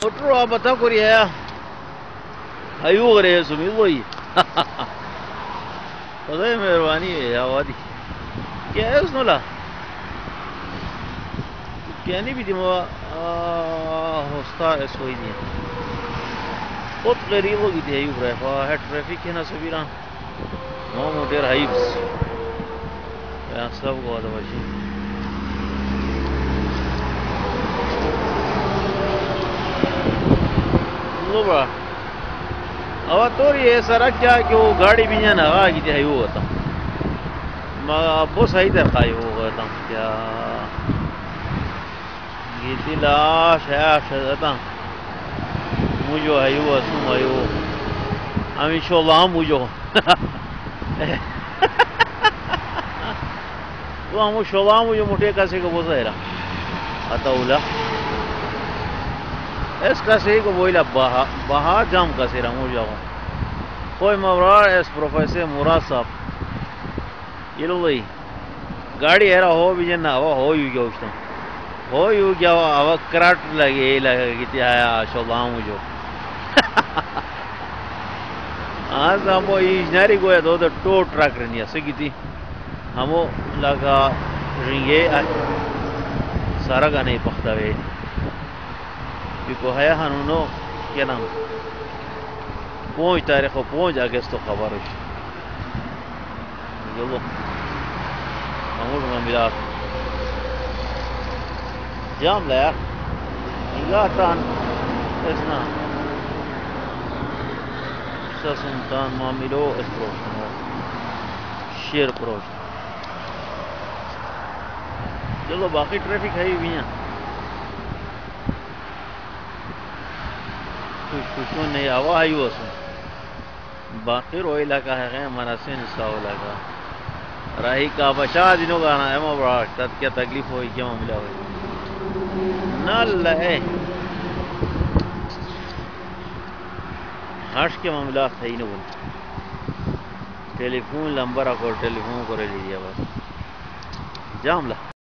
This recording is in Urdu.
Otro abata Korea. Ayu gare sumi woi. خدای مهربانی ہے آوادی کیا ہے اس نولا کیا نہیں بھی دی موا ہوستا اس ہوئی دی بہت غریب ہوگی تھی ایوب رہا ہے ٹریفک ہے نا سبیران مو موٹر ہائیبس یا سب کو آدھا بچی لو برا اب تو یہ سرک کیا کہ وہ گاڑی بھی نہیں آگا کی تھی ایوب ہوتا بہت صحیح تر خواہی ہوگا کیا گیتی لاش ہے شدتا مجھو ایوب اسم ایوب ہمیں شولام مجھو تو ہمو شولام مجھو موٹے کسی کو بوزا ہے رہا اتا اولا اس کسی کو بولا بہا جام کسی رہا مجھو کوئی مورار اس پروفیسر مراد صاحب یہ لو بھئی گاڑی ہے رہا ہو بھی جنہ ہو یو گیا اشتا ہو یو گیا ہوا کراٹ لگے گیتی آیا شولام مجھو آج ہمو انجنیری گویا دو ٹو ٹرک رہنی ہے سکی تھی ہمو لگا رنگے سارا گا نہیں پختا وے بیکو ہے ہنونو کیا نام پونچ تاریخ و پونچ اگست خبر ہوش یلو ہمو رنگا ملا جام لیا نگاہ تان اسنا سنتان معاملو اس پروشن شیر پروشن چلو باقی ٹریفک ہے بھی ہیں خوشون نہیں ہوا ہے وہ سن باقی رو علاقہ ہے غیر مناسب نساء علاقہ راہی کا بشا دنوں کا آنا ہے مبراک تب کیا تکلیف ہوئی کیا معاملہ ہوئی نال ہے ہرش کے معاملات ہے ہی نہیں ٹیلی فون نمبر کو ٹیلی فون کو لے لیجیے بس جام لا